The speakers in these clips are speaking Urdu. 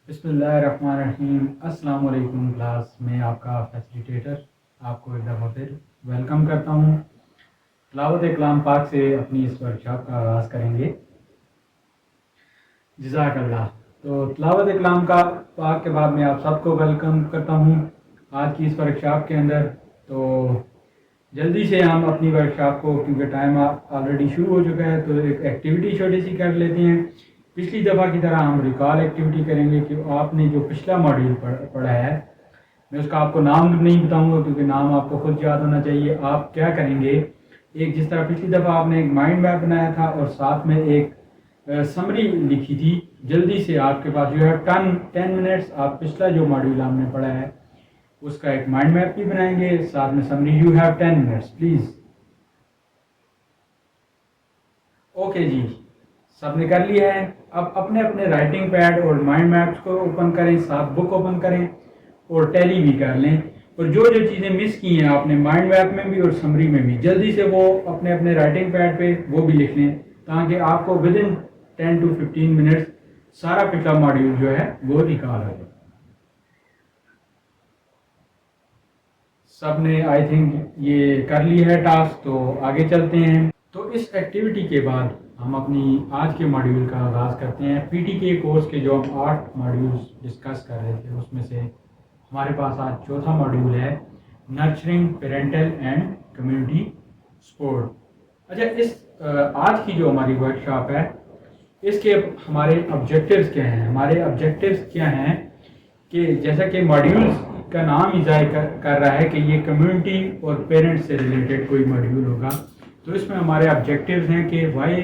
بسم اللہ الرحمن الرحیم۔ السلام علیکم کلاس، میں آپ کا فیسیلیٹیٹر آپ کو ایک دفعہ پھر ویلکم کرتا ہوں۔ تلاوت کلام پاک سے اپنی اس ورکشاپ کا آغاز کریں گے۔ جزاک اللہ۔ تو تلاوت کلام کا پاک کے بعد میں آپ سب کو ویلکم کرتا ہوں آج کی اس ورکشاپ کے اندر۔ تو جلدی سے ہم اپنی ورکشاپ کو، کیونکہ ٹائم آلریڈی شروع ہو چکا ہے، تو ایک ایکٹیویٹی چھوٹی سی کر لیتے ہیں۔ پچھلی دفعہ کی طرح ہم ریکال ایکٹیویٹی کریں گے کہ آپ نے جو پچھلا ماڈیول پڑھا ہے، میں اس کا آپ کو نام نہیں بتاؤں گا کیونکہ نام آپ کو خود یاد ہونا چاہیے۔ آپ کیا کریں گے، ایک جس طرح پچھلی دفعہ آپ نے ایک مائنڈ میپ بنایا تھا اور ساتھ میں ایک سمری لکھی تھی، جلدی سے آپ کے پاس جو ہے 10 منٹس، آپ پچھلا جو ماڈیول ہم نے پڑھا ہے اس کا ایک مائنڈ میپ بھی بنائیں گے، ساتھ میں summary. You have 10 minutes please. Okay جی، سب نے کر لیا ہے۔ اب اپنے اپنے رائٹنگ پیڈ اور مائنڈ میپس کو اوپن کریں، ساتھ بک اوپن کریں اور ٹیلی بھی کر لیں، اور جو جو چیزیں مس کی ہیں آپ نے مائنڈ میپ میں بھی اور سمری میں بھی، جلدی سے وہ اپنے اپنے رائٹنگ پیڈ پہ وہ بھی لکھ لیں، تاکہ آپ کو ود ان 10 to 15 منٹس سارا پچھلا ماڈیول جو ہے وہ ریکال ہو جائے۔ سب نے آئی تھنک یہ کر لی ہے ٹاسک، تو آگے چلتے ہیں۔ تو اس ایکٹیویٹی کے بعد ہم اپنی آج کے ماڈیول کا آغاز کرتے ہیں۔ پی ٹی کے کورس کے جو ہم 8 ماڈیولز ڈسکس کر رہے تھے، اس میں سے ہمارے پاس آج چوتھا ماڈیول ہے، nurturing parental and community support. اچھا، اس آج کی جو ہماری ورک شاپ ہے، اس کے ہمارے آبجیکٹیوز کیا ہیں؟ ہمارے آبجیکٹیوز کیا ہیں کہ جیسا کہ ماڈیولز کا نام ہی ظاہر کر رہا ہے کہ یہ کمیونٹی اور پیرنٹس سے ریلیٹڈ کوئی ماڈیول ہوگا، تو اس میں ہمارے آبجیکٹیوز ہیں کہ why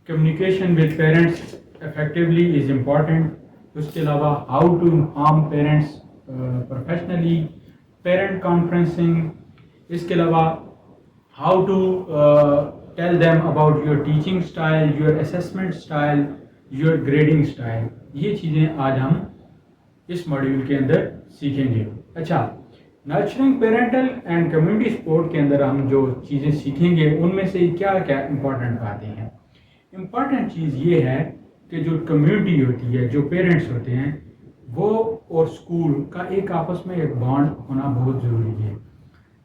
communication with parents effectively is important, اس کے علاوہ how to inform parents professionally, parent conferencing, اس کے علاوہ how to tell them about your teaching style, your assessment style, your grading style. یہ چیزیں آج ہم اس ماڈیول کے اندر سیکھیں گے۔ اچھا، nurturing parental and community support کے اندر ہم جو چیزیں سیکھیں گے ان میں سے کیا کیا امپورٹنٹ باتیں ہیں؟ امپورٹنٹ چیز یہ ہے کہ جو کمیونٹی ہوتی ہے، جو پیرنٹس ہوتے ہیں، وہ اور اسکول کا ایک آپس میں ایک بانڈ ہونا بہت ضروری ہے۔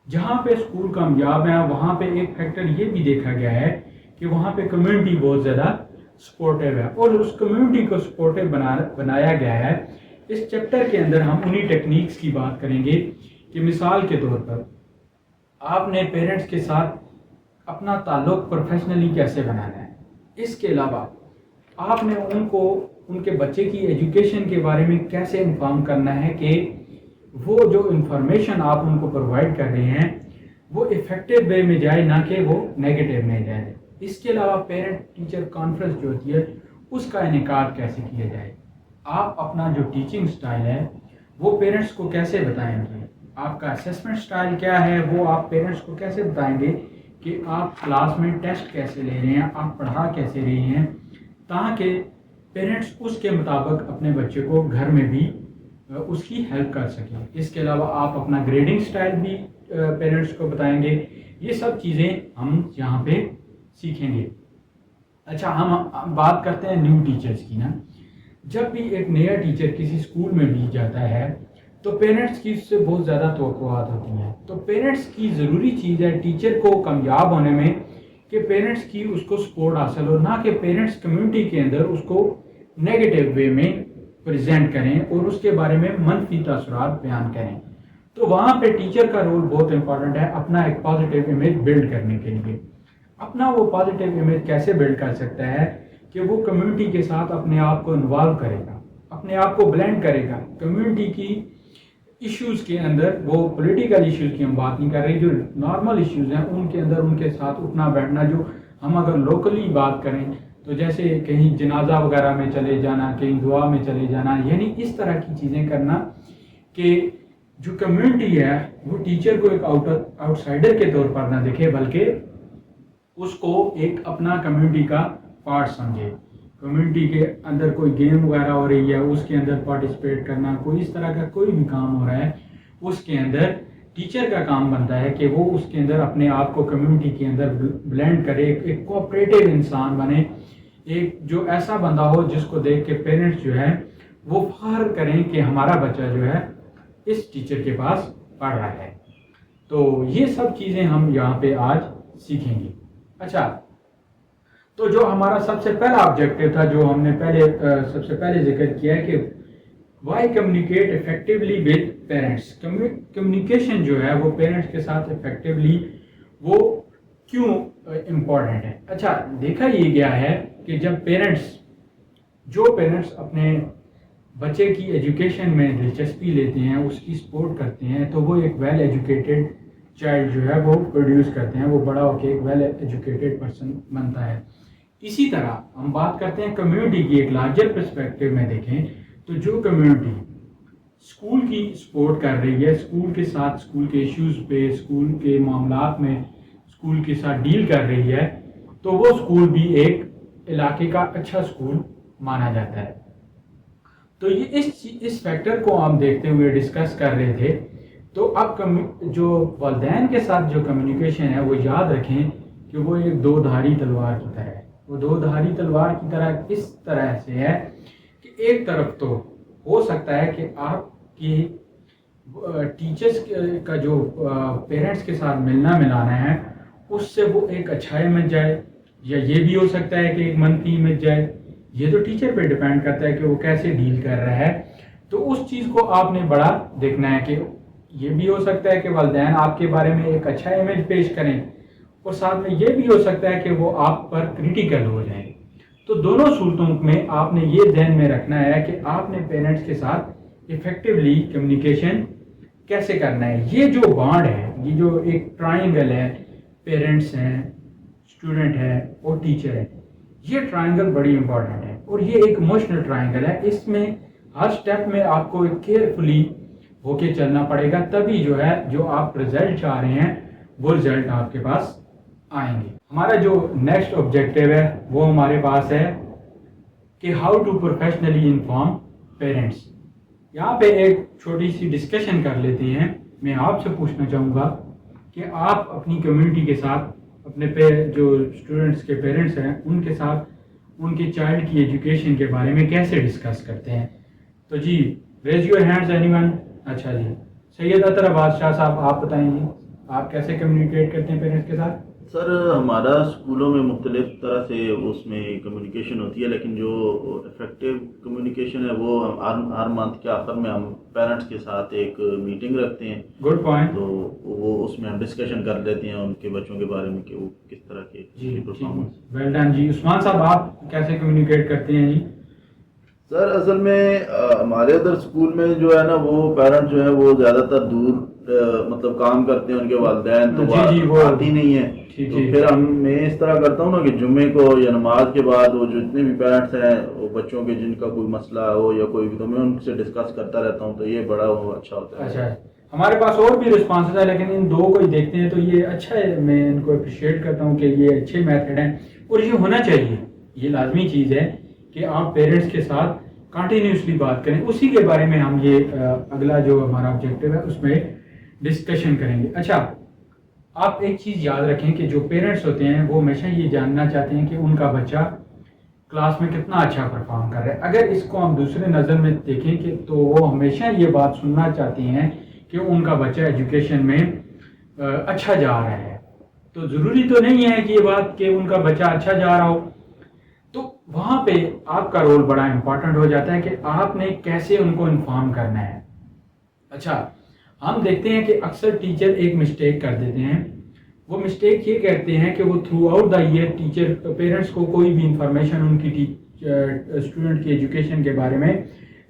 جہاں پہ اسکول کامیاب ہے وہاں پہ ایک فیکٹر یہ بھی دیکھا گیا ہے کہ وہاں پہ کمیونٹی بہت زیادہ سپورٹیو ہے، اور اس کمیونٹی کو سپورٹیو بنایا گیا ہے۔ اس چیپٹر کے اندر ہم انہی ٹیکنیکس کی بات کریں گے کہ مثال کے طور پر آپ نے پیرنٹس کے ساتھ اپنا تعلق پروفیشنلی کیسے بنانا ہے، اس کے علاوہ آپ نے ان کے بچے کی ایجوکیشن کے بارے میں کیسے انفارم کرنا ہے کہ وہ جو انفارمیشن آپ ان کو پرووائڈ کر رہے ہیں وہ افیکٹو وے میں جائے، نہ کہ وہ نیگیٹو میں جائے۔ اس کے علاوہ پیرنٹ ٹیچر کانفرنس جو ہوتی ہے اس کا انعقاد کیسے کیا جائے، آپ اپنا جو ٹیچنگ سٹائل ہے وہ پیرنٹس کو کیسے بتائیں گے، آپ کا اسیسمنٹ سٹائل کیا ہے وہ آپ پیرنٹس کو کیسے بتائیں گے، کہ آپ کلاس میں ٹیسٹ کیسے لے رہے ہیں، آپ پڑھا کیسے رہے ہیں، تاکہ پیرنٹس اس کے مطابق اپنے بچے کو گھر میں بھی اس کی ہیلپ کر سکیں۔ اس کے علاوہ آپ اپنا گریڈنگ سٹائل بھی پیرنٹس کو بتائیں گے۔ یہ سب چیزیں ہم یہاں پہ سیکھیں گے۔ اچھا، ہم بات کرتے ہیں نیو ٹیچرز کی نا۔ جب بھی ایک نیا ٹیچر کسی اسکول میں بھی جاتا ہے تو پیرنٹس کی اس سے بہت زیادہ توقعات ہوتی ہیں، تو پیرنٹس کی ضروری چیز ہے ٹیچر کو کامیاب ہونے میں کہ پیرنٹس کی اس کو سپورٹ حاصل ہو، نہ کہ پیرنٹس کمیونٹی کے اندر اس کو نیگیٹو وے میں پریزنٹ کریں اور اس کے بارے میں منفی تاثرات بیان کریں۔ تو وہاں پہ ٹیچر کا رول بہت امپورٹنٹ ہے اپنا ایک پازیٹیو امیج بلڈ کرنے کے لیے۔ اپنا وہ پازیٹیو امیج کیسے بلڈ کر سکتا ہے کہ وہ کمیونٹی کے ساتھ اپنے آپ کو انوالو کرے گا، اپنے آپ کو بلینڈ کرے گا کمیونٹی کی ایشوز کے اندر۔ وہ پولیٹیکل ایشوز کی ہم بات نہیں کر رہے، جو نارمل ایشوز ہیں ان کے اندر ان کے ساتھ اٹھنا بیٹھنا۔ جو ہم اگر لوکلی بات کریں تو جیسے کہیں جنازہ وغیرہ میں چلے جانا، کہیں دعا میں چلے جانا، یعنی اس طرح کی چیزیں کرنا کہ جو کمیونٹی ہے وہ ٹیچر کو ایک آؤٹ سائڈر کے طور پر نہ دیکھے، بلکہ اس کو ایک اپنا کمیونٹی کا پارٹ سمجھے۔ کمیونٹی کے اندر کوئی گیم وغیرہ ہو رہی ہے اس کے اندر پارٹیسپیٹ کرنا، کوئی اس طرح کا کوئی بھی کام ہو رہا ہے اس کے اندر ٹیچر کا کام بنتا ہے کہ وہ اس کے اندر اپنے آپ کو کمیونٹی کے اندر بلینڈ کرے، ایک کوآپریٹو انسان بنے، ایک جو ایسا بندہ ہو جس کو دیکھ کے پیرنٹس جو ہے وہ فخر کریں کہ ہمارا بچہ جو ہے اس ٹیچر کے پاس پڑھ رہا ہے. تو یہ سب چیزیں ہم یہاں پہ آج سیکھیں گے. اچھا، تو جو ہمارا سب سے پہلا آبجیکٹو تھا جو ہم نے سب سے پہلے ذکر کیا ہے کہ why communicate effectively with parents. Communication جو ہے وہ پیرنٹس کے ساتھ افیکٹولی وہ کیوں امپورٹنٹ ہے. اچھا، دیکھا یہ گیا ہے کہ جب پیرنٹس اپنے بچے کی ایجوکیشن میں دلچسپی لیتے ہیں، اس کی سپورٹ کرتے ہیں، تو وہ ایک ویل ایجوکیٹڈ چائلڈ جو ہے وہ پروڈیوس کرتے ہیں، وہ بڑا ہو کے ایک ویل ایجوکیٹڈ پرسن بنتا ہے. اسی طرح ہم بات کرتے ہیں کمیونٹی کی. ایک لارجر پرسپیکٹو میں دیکھیں تو جو کمیونٹی اسکول کی سپورٹ کر رہی ہے، اسکول کے ساتھ اسکول کے ایشوز پہ، اسکول کے معاملات میں اسکول کے ساتھ ڈیل کر رہی ہے، تو وہ اسکول بھی ایک علاقے کا اچھا اسکول مانا جاتا ہے. تو یہ اس فیکٹر کو ہم دیکھتے ہوئے ڈسکس کر رہے تھے. تو اب جو والدین کے ساتھ جو کمیونیکیشن ہے وہ یاد رکھیں کہ وہ ایک دو دھاری تلوار کی طرح ہے. وہ دو دھاری تلوار کی طرح اس طرح سے ہے کہ ایک طرف تو ہو سکتا ہے کہ آپ کی ٹیچرز کا جو پیرنٹس کے ساتھ ملنا ملانا ہے اس سے وہ ایک اچھا امیج جائے، یا یہ بھی ہو سکتا ہے کہ ایک منفی امیج جائے. یہ تو ٹیچر پہ ڈیپینڈ کرتا ہے کہ وہ کیسے ڈیل کر رہا ہے. تو اس چیز کو آپ نے بڑا دیکھنا ہے کہ یہ بھی ہو سکتا ہے کہ والدین آپ کے بارے میں ایک اچھا امیج پیش کریں، اور ساتھ میں یہ بھی ہو سکتا ہے کہ وہ آپ پر کریٹیکل ہو جائیں. تو دونوں صورتوں میں آپ نے یہ ذہن میں رکھنا ہے کہ آپ نے پیرنٹس کے ساتھ افیکٹولی کمیونیکیشن کیسے کرنا ہے. یہ جو بانڈ ہے، یہ جو ایک ٹرائنگل ہے، پیرنٹس ہیں، اسٹوڈنٹ ہے اور ٹیچر ہے، یہ ٹرائنگل بڑی امپورٹنٹ ہے اور یہ ایک ایموشنل ٹرائنگل ہے. اس میں ہر سٹیپ میں آپ کو کیئرفلی ہو کے چلنا پڑے گا، تبھی جو ہے جو آپ رزلٹ چاہ رہے ہیں وہ رزلٹ آپ کے پاس آئیں گے. ہمارا جو نیکسٹ آبجیکٹو ہے وہ ہمارے پاس ہے کہ how to professionally inform parents. یہاں پہ ایک چھوٹی سی ڈسکشن کر لیتے ہیں. میں آپ سے پوچھنا چاہوں گا کہ آپ اپنی کمیونٹی کے ساتھ اپنے جو اسٹوڈنٹس کے پیرنٹس ہیں ان کے ساتھ ان کے چائلڈ کی ایجوکیشن کے بارے میں کیسے ڈسکس کرتے ہیں. تو جی raise your hands anyone. اچھا جی، سید اطہر عباس شاہ صاحب آپ بتائیں جی، آپ کیسے کمیونیکیٹ کرتے ہیں پیرنٹس کے ساتھ؟ سر ہمارا اسکولوں میں مختلف طرح سے اس میں کمیونیکیشن ہوتی ہے، لیکن جو افیکٹو کمیونیکیشن ہے وہ ہر منتھ کے آخر میں ہم پیرنٹس کے ساتھ ایک میٹنگ رکھتے ہیں. Good point. تو وہ اس میں ہم ڈسکشن کر لیتے ہیں ان کے بچوں کے بارے میں کہ وہ کس طرح کے پرفارمنس. ویل ڈن جی. عثمان صاحب آپ کیسے کمیونیکیٹ کرتے ہیں جی؟ سر اصل میں ہمارے ادھر اسکول میں جو ہے نا وہ پیرنٹ جو ہے وہ زیادہ تر دور مطلب کام کرتے ہیں، ان کے والدین تو وہ آتی نہیں ہے. تو پھر میں اس طرح کرتا ہوں نا کہ جمعے کو یا نماز کے بعد وہ جو جتنے بھی پیرنٹس ہیں وہ بچوں کے جن کا کوئی مسئلہ ہو یا کوئی بھی، تو میں ان سے ڈسکس کرتا رہتا ہوں. تو یہ بڑا اچھا ہوتا ہے. اچھا، ہمارے پاس اور بھی رسپانسز ہے لیکن ان دو کو ہی دیکھتے ہیں. تو یہ اچھا ہے، میں ان کو اپریشیٹ کرتا ہوں کہ یہ اچھے میتھڈ ہیں اور یہ ہونا چاہیے. یہ لازمی چیز ہے کہ آپ پیرنٹس کے ساتھ کنٹینیوسلی بات کریں. اسی کے بارے میں ہم یہ اگلا جو ہمارا آبجیکٹو ہے اس میں ڈسکشن کریں گے. اچھا، آپ ایک چیز یاد رکھیں کہ جو پیرنٹس ہوتے ہیں وہ ہمیشہ یہ جاننا چاہتے ہیں کہ ان کا بچہ کلاس میں کتنا اچھا پرفارم کر رہا ہے. اگر اس کو ہم دوسرے نظر میں دیکھیں کہ تو وہ ہمیشہ یہ بات سننا چاہتے ہیں کہ ان کا بچہ ایجوکیشن میں اچھا جا رہا ہے. تو ضروری تو نہیں ہے کہ یہ بات کہ ان کا بچہ اچھا جا رہا ہو. تو وہاں پہ آپ کا رول بڑا امپورٹنٹ ہو جاتا ہے کہ آپ نے کیسے ان کو انفارم کرنا ہے. اچھا، ہم دیکھتے ہیں کہ اکثر ٹیچر ایک مسٹیک کر دیتے ہیں. وہ مسٹیک یہ کہتے ہیں کہ وہ throughout the year teacher parents کو کوئی بھی انفارمیشن ان کی اسٹوڈنٹ کی ایجوکیشن کے بارے میں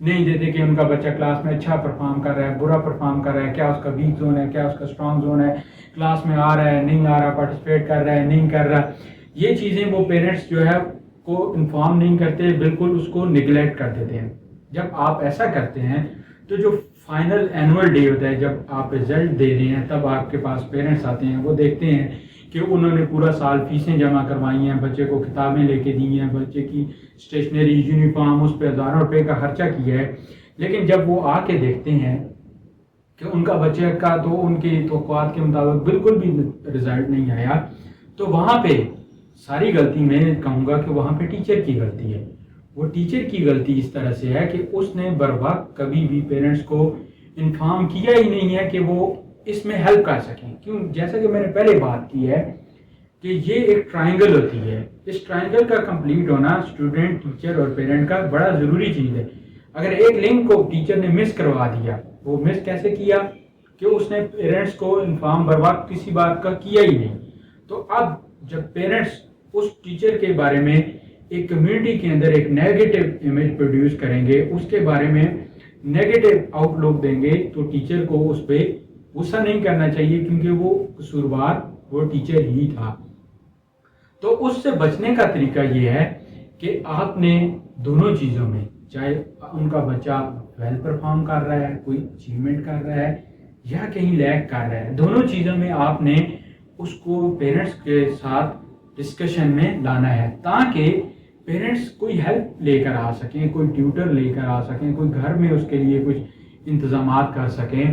نہیں دیتے کہ ان کا بچہ کلاس میں اچھا پرفارم کر رہا ہے، برا پرفارم کر رہا ہے، کیا اس کا ویک زون ہے، کیا اس کا اسٹرانگ زون ہے، کلاس میں آ رہا ہے نہیں آ رہا، پارٹیسپیٹ کر رہا ہے نہیں کر رہا. یہ چیزیں وہ پیرنٹس جو ہے کو انفارم نہیں کرتے، بالکل اس کو نگلیکٹ کر دیتے ہیں. جب آپ ایسا کرتے ہیں تو جو فائنل اینول ڈے ہوتا ہے، جب آپ رزلٹ دے رہے ہیں، تب آپ کے پاس پیرنٹس آتے ہیں. وہ دیکھتے ہیں کہ انہوں نے پورا سال فیسیں جمع کروائی ہیں، بچے کو کتابیں لے کے دی ہیں، بچے کی اسٹیشنری، یونیفارم، اس پہ ہزاروں روپے کا خرچہ کیا ہے. لیکن جب وہ آ کے دیکھتے ہیں کہ ان کا بچے کا تو ان کی توقعات کے مطابق بالکل بھی رزلٹ نہیں آیا، تو وہاں پہ ساری غلطی میں کہوں گا کہ وہاں پہ ٹیچر کی غلطی ہے. وہ ٹیچر کی غلطی اس طرح سے ہے کہ اس نے بر وقت کبھی بھی پیرنٹس کو انفارم کیا ہی نہیں ہے کہ وہ اس میں ہیلپ کر سکیں. کیوں؟ جیسا کہ میں نے پہلے بات کی ہے کہ یہ ایک ٹرائنگل ہوتی ہے. اس ٹرائنگل کا کمپلیٹ ہونا اسٹوڈنٹ، ٹیچر اور پیرنٹ کا بڑا ضروری چیز ہے. اگر ایک لنک کو ٹیچر نے مس کروا دیا، وہ مس کیسے کیا کہ اس نے پیرنٹس کو انفارم بر وقت کسی بات کا کیا ہی نہیں. تو اب جب پیرنٹس اس ٹیچر کے بارے میں ایک کمیونٹی کے اندر ایک نیگیٹو امیج پروڈیوس کریں گے، اس کے بارے میں نیگیٹو آؤٹ لک دیں گے، تو ٹیچر کو اس پہ غصہ نہیں کرنا چاہیے، کیونکہ وہ قصوروار وہ ٹیچر ہی تھا. تو اس سے بچنے کا طریقہ یہ ہے کہ آپ نے دونوں چیزوں میں، چاہے ان کا بچہ ویل پرفارم کر رہا ہے، کوئی اچیومنٹ کر رہا ہے یا کہیں لیگ کر رہا ہے، دونوں چیزوں میں آپ نے اس کو پیرنٹس کے ساتھ ڈسکشن میں لانا ہے، تاکہ پیرنٹس کوئی ہیلپ لے کر آ سکیں، کوئی ٹیوٹر لے کر آ سکیں، کوئی گھر میں اس کے لیے کچھ انتظامات کر سکیں،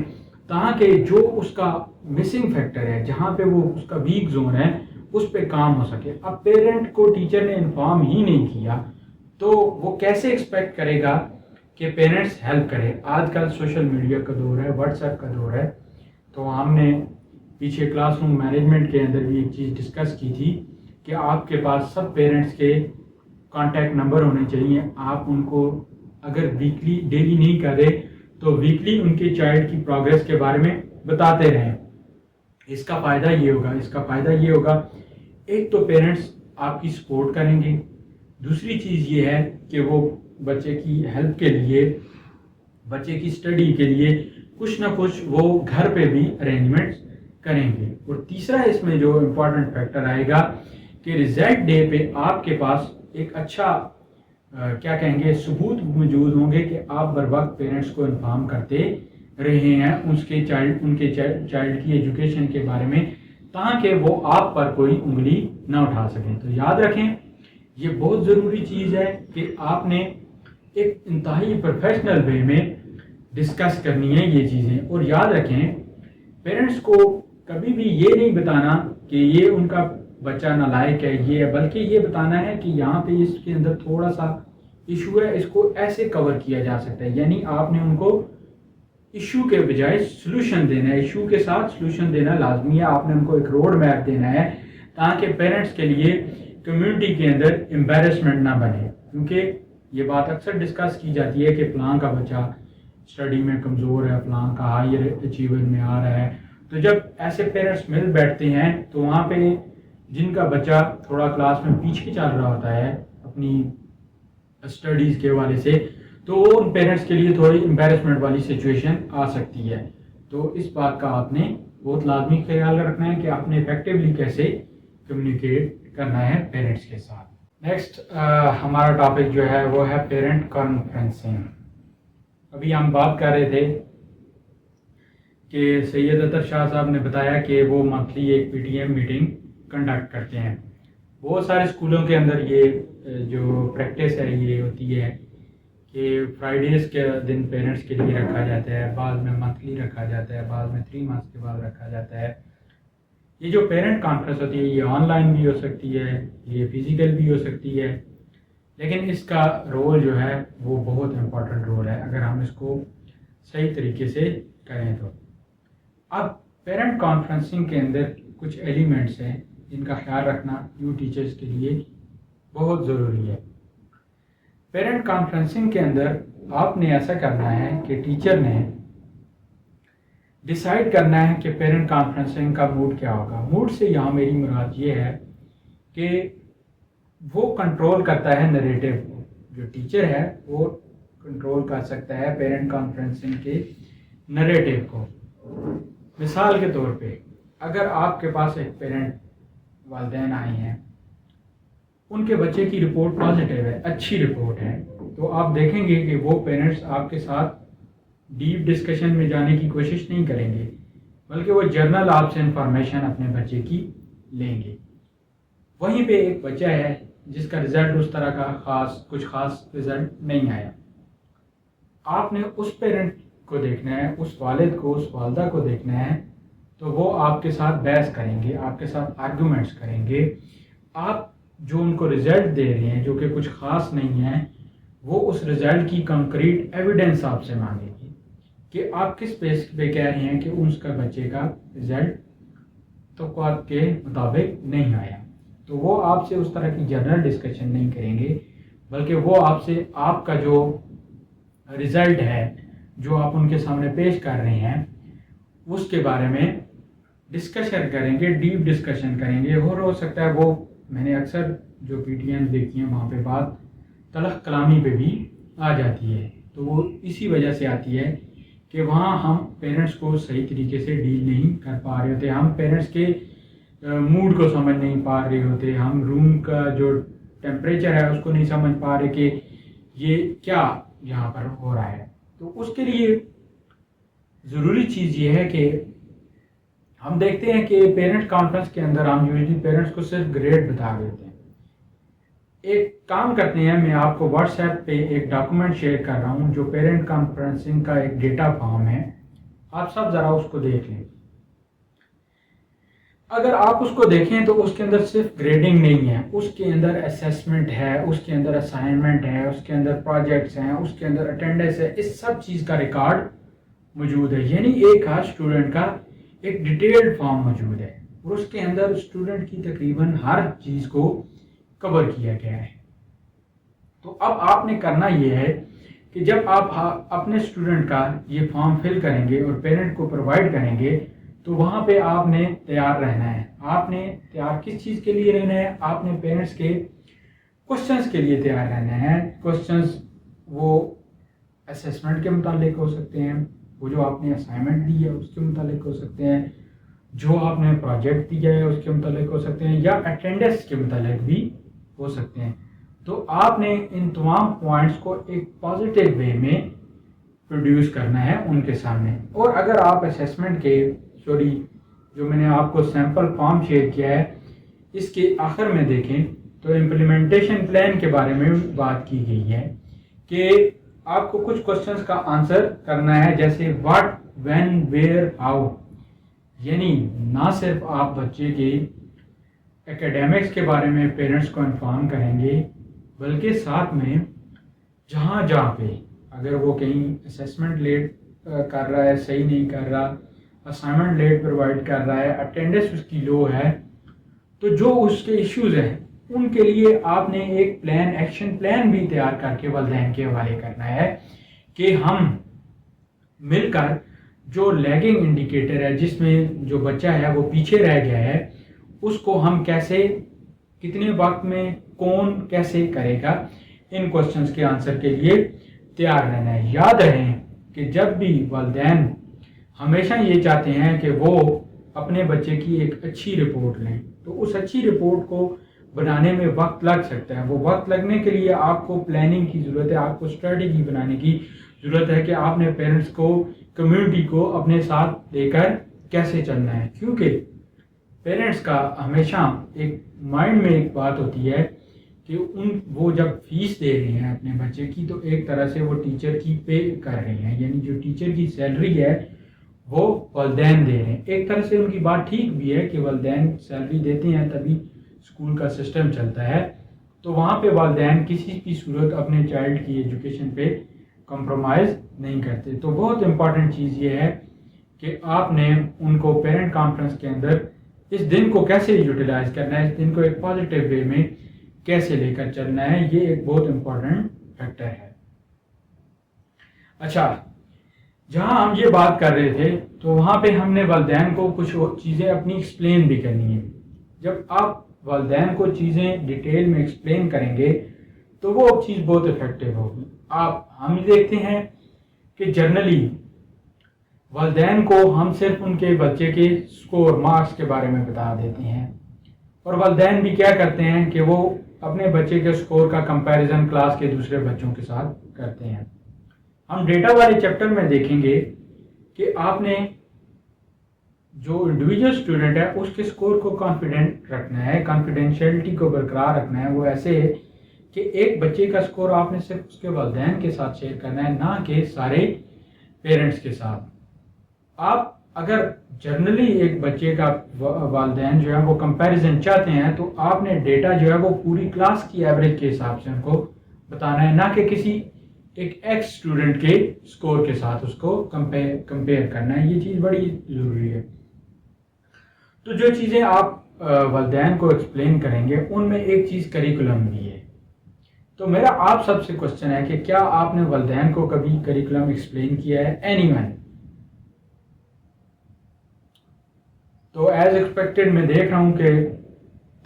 تاکہ جو اس کا مسنگ فیکٹر ہے، جہاں پہ وہ اس کا ویک زون ہے، اس پہ کام ہو سکے. اب پیرنٹ کو ٹیچر نے انفارم ہی نہیں کیا تو وہ کیسے ایکسپیکٹ کرے گا کہ پیرنٹس ہیلپ کرے. آج کل سوشل میڈیا کا دور ہے، واٹس ایپ کا دور ہے. تو ہم نے پیچھے کلاس روم مینجمنٹ کے اندر بھی ایک چیز ڈسکس کی تھی کہ آپ کے پاس سب پیرنٹس کے کانٹیکٹ نمبر ہونے چاہیے. آپ ان کو اگر ویکلی ڈیلی نہیں کر رہے تو ویکلی ان کے چائلڈ کی پروگریس کے بارے میں بتاتے رہیں. اس کا فائدہ یہ ہوگا ایک تو پیرنٹس آپ کی سپورٹ کریں گے، دوسری چیز یہ ہے کہ وہ بچے کی ہیلپ کے لیے، بچے کی اسٹڈی کے لیے کچھ نہ کچھ وہ گھر پہ بھی ارینجمنٹس کریں گے. اور تیسرا اس میں جو امپورٹنٹ فیکٹر آئے گا کہ ریزلٹ ڈے پہ آپ کے پاس ایک اچھا کیا کہیں گے ثبوت موجود ہوں گے کہ آپ بر وقت پیرنٹس کو انفارم کرتے رہے ہیں ان کے چائلڈ کی ایجوکیشن کے بارے میں، تاکہ وہ آپ پر کوئی انگلی نہ اٹھا سکیں. تو یاد رکھیں یہ بہت ضروری چیز ہے کہ آپ نے ایک انتہائی پروفیشنل وے میں ڈسکس کرنی ہے یہ چیزیں. اور یاد رکھیں پیرنٹس کو کبھی بھی یہ نہیں بتانا کہ یہ ان کا بچہ نالائق ہے، یہ ہے، بلکہ یہ بتانا ہے کہ یہاں پہ اس کے اندر تھوڑا سا ایشو ہے، اس کو ایسے کور کیا جا سکتا ہے. یعنی آپ نے ان کو ایشو کے بجائے سلوشن دینا ہے، ایشو کے ساتھ سلوشن دینا لازمی ہے. آپ نے ان کو ایک روڈ میپ دینا ہے تاکہ پیرنٹس کے لیے کمیونٹی کے اندر امبیرسمنٹ نہ بنے. کیونکہ یہ بات اکثر ڈسکس کی جاتی ہے کہ فلاں کا بچہ اسٹڈی میں کمزور ہے، فلاں کا ہائر اچیور میں آ رہا ہے. تو جب ایسے پیرنٹس مل بیٹھتے ہیں تو وہاں پہ جن کا بچہ تھوڑا کلاس میں پیچھے چل رہا ہوتا ہے اپنی اسٹڈیز کے حوالے سے، تو وہ ان پیرنٹس کے لیے تھوڑی امبیرسمنٹ والی سچویشن آ سکتی ہے. تو اس بات کا آپ نے بہت لازمی خیال رکھنا ہے کہ آپ نے افیکٹولی کیسے کمیونیکیٹ کرنا ہے پیرنٹس کے ساتھ. نیکسٹ ہمارا ٹاپک جو ہے وہ ہے پیرنٹ کانفرنسنگ. ابھی ہم بات کر رہے تھے کہ سید اطہر شاہ صاحب نے بتایا کہ وہ منتھلی ایک P T M meeting conduct کرتے ہیں. بہت سارے اسکولوں کے اندر یہ جو پریکٹس ہے یہ ہوتی ہے کہ فرائیڈیز کے دن پیرنٹس کے لیے رکھا جاتا ہے، بعض میں منتھلی رکھا جاتا ہے، بعض میں 3 منتھس کے بعد رکھا جاتا ہے. یہ جو پیرنٹ کانفرنس ہوتی ہے یہ آن لائن بھی ہو سکتی ہے، یہ فزیکل بھی ہو سکتی ہے، لیکن اس کا رول جو ہے وہ بہت امپورٹنٹ رول ہے اگر ہم اس کو صحیح طریقے سے کریں تو. اب پیرنٹ کانفرنسنگ کے اندر کچھ ایلیمنٹس ہیں جن کا خیال رکھنا یو ٹیچرز کے لیے بہت ضروری ہے. پیرنٹ کانفرنسنگ کے اندر آپ نے ایسا کرنا ہے کہ ٹیچر نے ڈیسائیڈ کرنا ہے کہ پیرنٹ کانفرنسنگ کا موڈ کیا ہوگا. موڈ سے یہاں میری مراد یہ ہے کہ وہ کنٹرول کرتا ہے نریٹو کو. جو ٹیچر ہے وہ کنٹرول کر سکتا ہے پیرنٹ کانفرنسنگ کے نریٹو کو. مثال کے طور پہ اگر آپ کے پاس ایک پیرنٹ والدین آئے ہیں، ان کے بچے کی رپورٹ پازیٹیو ہے، اچھی رپورٹ ہے، تو آپ دیکھیں گے کہ وہ پیرنٹس آپ کے ساتھ ڈیپ ڈسکشن میں جانے کی کوشش نہیں کریں گے، بلکہ وہ جرنل آپ سے انفارمیشن اپنے بچے کی لیں گے. وہیں پہ ایک بچہ ہے جس کا رزلٹ اس طرح کا کچھ خاص رزلٹ نہیں آیا. آپ نے اس پیرنٹ کو دیکھنا ہے، اس والد کو، اس والدہ کو دیکھنا ہے، تو وہ آپ کے ساتھ بحث کریں گے، آپ کے ساتھ آرگومنٹس کریں گے. آپ جو ان کو رزلٹ دے رہے ہیں جو کہ کچھ خاص نہیں ہے، وہ اس رزلٹ کی کنکریٹ ایویڈنس آپ سے مانگے گی کہ آپ کس بیس پہ کہہ رہے ہیں کہ اس کا بچے کا رزلٹ توقعات کے مطابق نہیں آیا. تو وہ آپ سے اس طرح کی جنرل ڈسکشن نہیں کریں گے، بلکہ وہ آپ سے آپ کا جو رزلٹ ہے جو آپ ان کے سامنے پیش کر رہے ہیں اس کے بارے میں ڈسکشن کریں گے، ڈیپ ڈسکشن کریں گے. اور ہو سکتا ہے وہ، میں نے اکثر جو پی ٹی ایم دیکھی ہیں وہاں پہ بات تلخ کلامی پہ بھی آ جاتی ہے. تو وہ اسی وجہ سے آتی ہے کہ وہاں ہم پیرنٹس کو صحیح طریقے سے ڈیل نہیں کر پا رہے ہوتے، ہم پیرنٹس کے موڈ کو سمجھ نہیں پا رہے ہوتے، ہم روم کا جو ٹیمپریچر ہے اس کو نہیں سمجھ پا رہے کہ یہ کیا یہاں پر ہو رہا ہے. تو اس کے لیے ضروری چیز یہ ہے کہ ہم دیکھتے ہیں کہ پیرنٹ کانفرنس کے اندر ہم یوزلی پیرنٹس کو صرف گریڈ بتا دیتے ہیں. ایک کام کرتے ہیں، میں آپ کو واٹس ایپ پہ ایک ڈاکومنٹ شیئر کر رہا ہوں جو پیرنٹ کانفرنسنگ کا ایک ڈیٹا فارم ہے، آپ سب ذرا اس کو دیکھ لیں. اگر آپ اس کو دیکھیں تو اس کے اندر صرف گریڈنگ نہیں ہے، اس کے اندر اسیسمنٹ ہے، اس کے اندر اسائنمنٹ ہے، اس کے اندر پروجیکٹس ہیں، اس کے اندر اٹینڈنس ہے، اس سب چیز کا ریکارڈ موجود ہے. یعنی ایک ہر اسٹوڈنٹ کا ایک ڈیٹیلڈ فارم موجود ہے اور اس کے اندر اسٹوڈنٹ کی تقریباً ہر چیز کو کور کیا گیا ہے. تو اب آپ نے کرنا یہ ہے کہ جب آپ اپنے اسٹوڈنٹ کا یہ فارم فل کریں گے اور پیرنٹ کو پرووائڈ کریں گے تو وہاں پہ آپ نے تیار رہنا ہے. آپ نے تیار کس چیز کے لیے رہنا ہے؟ آپ نے پیرنٹس کے کوشچنس کے لیے تیار رہنا ہے. کوشچنس وہ اسیسمنٹ کے متعلق ہو سکتے ہیں، وہ جو آپ نے اسائنمنٹ دی ہے اس کے متعلق ہو سکتے ہیں، جو آپ نے پروجیکٹ دیا ہے اس کے متعلق ہو سکتے ہیں، یا اٹینڈنس کے متعلق بھی ہو سکتے ہیں. تو آپ نے ان تمام پوائنٹس کو ایک پازیٹیو وے میں پروڈیوس کرنا ہے ان کے سامنے. اور اگر آپ اسیسمنٹ کے جو میں نے آپ کو سیمپل فارم شیئر کیا ہے اس کے آخر میں دیکھیں تو امپلیمنٹیشن پلان کے بارے میں بات کی گئی ہے کہ آپ کو کچھ کوشچنس کا آنسر کرنا ہے، جیسے واٹ، وین، ویئر، ہاؤ. یعنی نہ صرف آپ بچے کے ایکیڈیمکس کے بارے میں پیرنٹس کو انفارم کریں گے، بلکہ ساتھ میں جہاں پہ اگر وہ کہیں اسیسمنٹ لیٹ کر رہا ہے، صحیح نہیں کر رہا، اسائنمنٹ لیٹ پرووائڈ کر رہا ہے، اٹینڈنس اس کی لو ہے، تو جو اس کے ایشوز ہیں ان کے لیے آپ نے ایک پلان، ایکشن پلان بھی تیار کر کے والدین کے حوالے کرنا ہے کہ ہم مل کر جو لیگنگ انڈیکیٹر ہے، جس میں جو بچہ ہے وہ پیچھے رہ گیا ہے، اس کو ہم کیسے، کتنے وقت میں، کون کیسے کرے گا، ان کوشچنس کے آنسر کے لیے تیار رہنا ہے. یاد رہیں کہ جب بھی والدین ہمیشہ یہ چاہتے ہیں کہ وہ اپنے بچے کی ایک اچھی رپورٹ لیں، تو اس اچھی رپورٹ کو بنانے میں وقت لگ سکتا ہے. وہ وقت لگنے کے لیے آپ کو پلاننگ کی ضرورت ہے، آپ کو اسٹریٹجی بنانے کی ضرورت ہے کہ آپ نے پیرنٹس کو، کمیونٹی کو اپنے ساتھ لے کر کیسے چلنا ہے. کیونکہ پیرنٹس کا ہمیشہ ایک مائنڈ میں ایک بات ہوتی ہے کہ وہ جب فیس دے رہے ہیں اپنے بچے کی تو ایک طرح سے وہ ٹیچر کی پے کر رہے ہیں، یعنی جو ٹیچر کی سیلری ہے وہ والدین دے رہے ہیں. ایک طرح سے ان کی بات ٹھیک بھی ہے کہ والدین سیلری دیتے ہیں تبھی اسکول کا سسٹم چلتا ہے. تو وہاں پہ والدین کسی بھی صورت اپنے چائلڈ کی ایجوکیشن پہ کمپرومائز نہیں کرتے. تو بہت امپورٹنٹ چیز یہ ہے کہ آپ نے ان کو پیرنٹ کانفرنس کے اندر اس دن کو کیسے یوٹیلائز کرنا ہے، اس دن کو ایک پازیٹیو وے میں کیسے لے کر چلنا ہے، یہ ایک بہت امپورٹنٹ فیکٹر ہے. اچھا، جہاں ہم یہ بات کر رہے تھے تو وہاں پہ ہم نے والدین کو کچھ چیزیں اپنی ایکسپلین بھی کرنی ہیں. جب آپ والدین کو چیزیں ڈیٹیل میں ایکسپلین کریں گے تو وہ چیز بہت افیکٹو ہوگی. ہم دیکھتے ہیں کہ جرنلی والدین کو ہم صرف ان کے بچے کے سکور، مارکس کے بارے میں بتا دیتے ہیں، اور والدین بھی کیا کرتے ہیں کہ وہ اپنے بچے کے سکور کا کمپیریزن کلاس کے دوسرے بچوں کے ساتھ کرتے ہیں. ہم ڈیٹا والے چیپٹر میں دیکھیں گے کہ آپ نے جو انڈیویجول اسٹوڈنٹ ہے اس کے سکور کو کانفیڈنٹ رکھنا ہے، کانفیڈینشیلٹی کو برقرار رکھنا ہے. وہ ایسے ہے کہ ایک بچے کا سکور آپ نے صرف اس کے والدین کے ساتھ شیئر کرنا ہے، نہ کہ سارے پیرنٹس کے ساتھ. آپ اگر جنرلی ایک بچے کا والدین جو ہے وہ کمپیریزن چاہتے ہیں تو آپ نے ڈیٹا جو ہے وہ پوری کلاس کی ایوریج کے حساب سے ان کو بتانا ہے، نہ کہ کسی ایک ایکس اسٹوڈنٹ کے اسکور کے ساتھ اس کو کمپیئر کرنا ہے. یہ چیز بڑی ضروری ہے. تو جو چیزیں آپ والدین کو ایکسپلین کریں گے ان میں ایک چیز کریکولم بھی ہے. تو میرا آپ سب سے کوشچن ہے کہ کیا آپ نے والدین کو کبھی کریکولم ایکسپلین کیا ہے؟ Any one? تو ایز ایکسپیکٹڈ میں دیکھ رہا ہوں کہ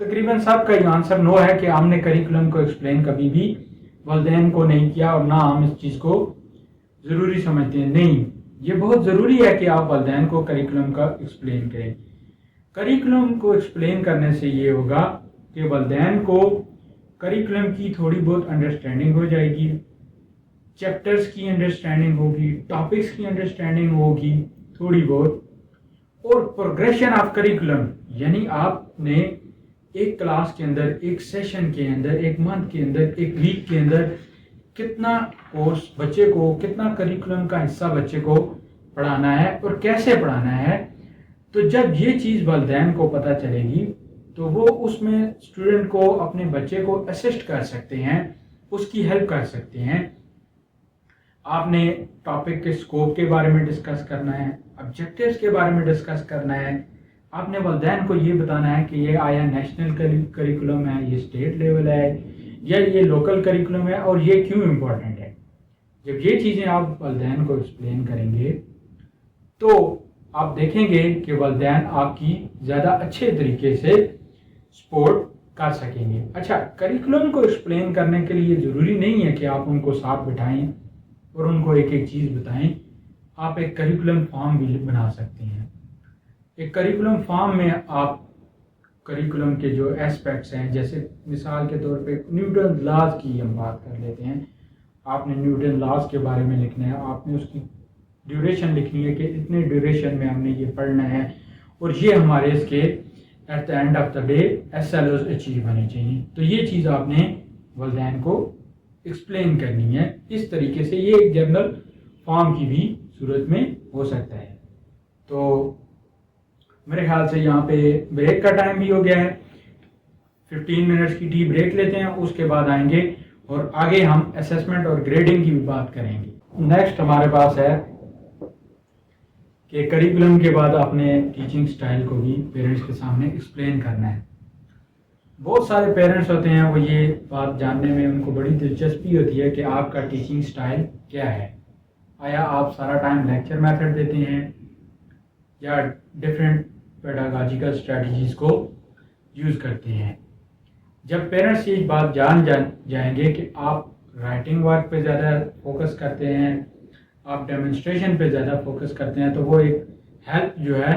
تقریباً سب کا یہ آنسر نو ہے کہ ہم نے کریکولم کو ایکسپلین کبھی بھی والدین کو نہیں کیا، اور نہ ہم اس چیز کو ضروری سمجھتے ہیں. نہیں، یہ بہت ضروری ہے کہ آپ والدین کو کریکولم کا ایکسپلین کریں. کریکولم کو ایکسپلین کرنے سے یہ ہوگا کہ والدین کو کریکولم کی تھوڑی بہت انڈرسٹینڈنگ ہو جائے گی، چیپٹرز کی انڈرسٹینڈنگ ہوگی، ٹاپکس کی انڈرسٹینڈنگ ہوگی تھوڑی بہت، اور پروگریشن آف کریکولم یعنی آپ نے ایک کلاس کے اندر، ایک سیشن کے اندر، ایک منتھ کے اندر، ایک ویک کے اندر کتنا کورس بچے کو، کتنا کریکولم کا حصہ بچے کو پڑھانا ہے اور کیسے پڑھانا ہے. تو جب یہ چیز والدین کو پتہ چلے گی تو وہ اس میں اسٹوڈنٹ کو، اپنے بچے کو اسسٹ کر سکتے ہیں، اس کی ہیلپ کر سکتے ہیں. آپ نے ٹاپک کے اسکوپ کے بارے میں ڈسکس کرنا ہے، آبجیکٹیوز کے بارے میں ڈسکس کرنا ہے. آپ نے والدین کو یہ بتانا ہے کہ یہ آیا نیشنل کریکولم ہے، یہ اسٹیٹ لیول ہے، یا یہ لوکل کریکولم ہے، اور یہ کیوں امپورٹنٹ ہے. جب یہ چیزیں آپ والدین کو ایکسپلین کریں گے تو آپ دیکھیں گے کہ والدین آپ کی زیادہ اچھے طریقے سے سپورٹ کر سکیں گے. اچھا، کریکولم کو ایکسپلین کرنے کے لیے ضروری نہیں ہے کہ آپ ان کو ساتھ بٹھائیں اور ان کو ایک ایک چیز بتائیں. آپ ایک کریکولم فارم بھی بنا سکتے ہیں. ایک کریکولم فارم میں آپ کریکولم کے جو ایسپیکٹس ہیں، جیسے مثال کے طور پہ نیوٹن لاز کی ہم بات کر لیتے ہیں. آپ نے نیوٹن لاز کے بارے میں لکھنا ہے، آپ نے اس کی ڈیوریشن لکھنی ہے کہ اتنے ڈیوریشن میں ہم نے یہ پڑھنا ہے، اور یہ ہمارے اس کے at the end of the day SLOs achieve ہونے چاہیے. تو یہ چیز آپ نے والدین کو ایکسپلین کرنی ہے. اس طریقے سے یہ ایک جنرل فارم کی بھی صورت میں ہو سکتا ہے. تو میرے خیال سے یہاں پہ بریک کا ٹائم بھی ہو گیا ہے. 15 منٹس کی ٹی بریک لیتے ہیں، اس کے بعد آئیں گے اور آگے ہم اسیسمنٹ اور گریڈنگ کی بھی بات کریں گے. نیکسٹ ہمارے پاس ہے کہ کریکولم کے بعد اپنے ٹیچنگ سٹائل کو بھی پیرنٹس کے سامنے ایکسپلین کرنا ہے. بہت سارے پیرنٹس ہوتے ہیں، وہ یہ بات جاننے میں ان کو بڑی دلچسپی ہوتی ہے کہ آپ کا ٹیچنگ سٹائل کیا ہے. آیا آپ سارا ٹائم لیکچر میتھڈ دیتے ہیں یا ڈفرینٹ پیڈاگاجیکل اسٹریٹجیز کو یوز کرتے ہیں. جب پیرنٹس یہ بات جان جائیں گے کہ آپ رائٹنگ ورک پہ زیادہ فوکس کرتے ہیں، آپ ڈیمونسٹریشن پہ زیادہ فوکس کرتے ہیں، تو وہ ایک ہیلپ جو ہے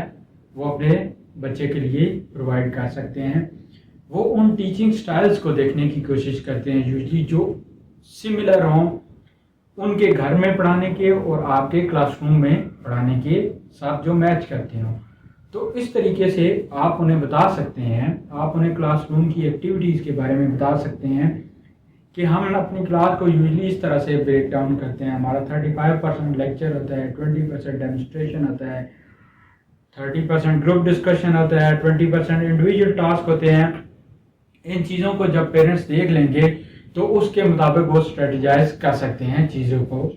وہ اپنے بچے کے لیے پرووائڈ کر سکتے ہیں. وہ ان ٹیچنگ سٹائلز کو دیکھنے کی کوشش کرتے ہیں یوزلی جو سملر ہوں ان کے گھر میں پڑھانے کے اور آپ کے کلاس روم میں پڑھانے کے ساتھ، جو میچ کرتے ہوں. تو اس طریقے سے آپ انہیں بتا سکتے ہیں، آپ انہیں کلاس روم کی ایکٹیویٹیز کے بارے میں بتا سکتے ہیں کہ ہم اپنی کلاس کو یوزلی اس طرح سے بریک ڈاؤن کرتے ہیں. ہمارا 35% لیکچر ہوتا ہے، 20% ڈیمونسٹریشن ہوتا ہے، 30% گروپ ڈسکشن ہوتا ہے، 20% انڈیویجول ٹاسک ہوتے ہیں. ان چیزوں کو جب پیرنٹس دیکھ لیں گے تو اس کے مطابق وہ اسٹریٹجائز کر سکتے ہیں چیزوں کو.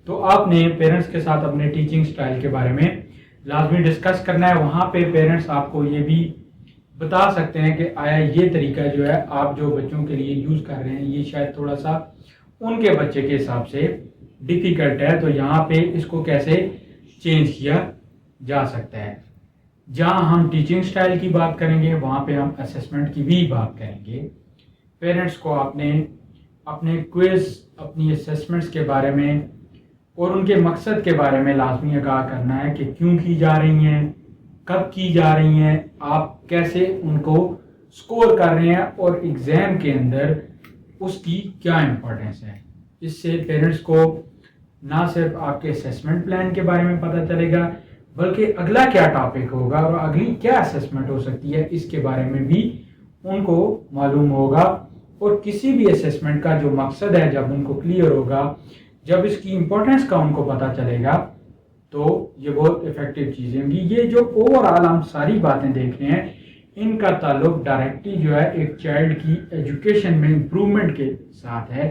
تو آپ نے پیرنٹس کے ساتھ اپنے ٹیچنگ سٹائل کے بارے میں لازمی ڈسکس کرنا ہے. وہاں پہ پیرنٹس آپ کو یہ بھی بتا سکتے ہیں کہ آیا یہ طریقہ جو ہے آپ جو بچوں کے لیے یوز کر رہے ہیں یہ شاید تھوڑا سا ان کے بچے کے حساب سے ڈیفیکلٹ ہے، تو یہاں پہ اس کو کیسے چینج کیا جا سکتا ہے. جہاں ہم ٹیچنگ سٹائل کی بات کریں گے وہاں پہ ہم اسیسمنٹ کی بھی بات کریں گے. پیرنٹس کو آپ نے اپنے کوئز، اپنی اسیسمنٹس کے بارے میں اور ان کے مقصد کے بارے میں لازمی آگاہ کرنا ہے کہ کیوں کی جا رہی ہیں، کب کی جا رہی ہیں، آپ کیسے ان کو سکور کر رہے ہیں اور ایگزام کے اندر اس کی کیا امپورٹنس ہے. اس سے پیرنٹس کو نہ صرف آپ کے اسیسمنٹ پلان کے بارے میں پتہ چلے گا بلکہ اگلا کیا ٹاپک ہوگا اور اگلی کیا اسیسمنٹ ہو سکتی ہے اس کے بارے میں بھی ان کو معلوم ہوگا. اور کسی بھی اسیسمنٹ کا جو مقصد ہے جب ان کو کلیئر ہوگا، جب اس کی امپورٹنس کا ان کو پتہ چلے گا تو یہ بہت افیکٹو چیزیں ہوں گی. یہ جو اوور آل ہم ساری باتیں دیکھ رہے ہیں ان کا تعلق ڈائریکٹلی جو ہے ایک چائلڈ کی ایجوکیشن میں امپرومنٹ کے ساتھ ہے.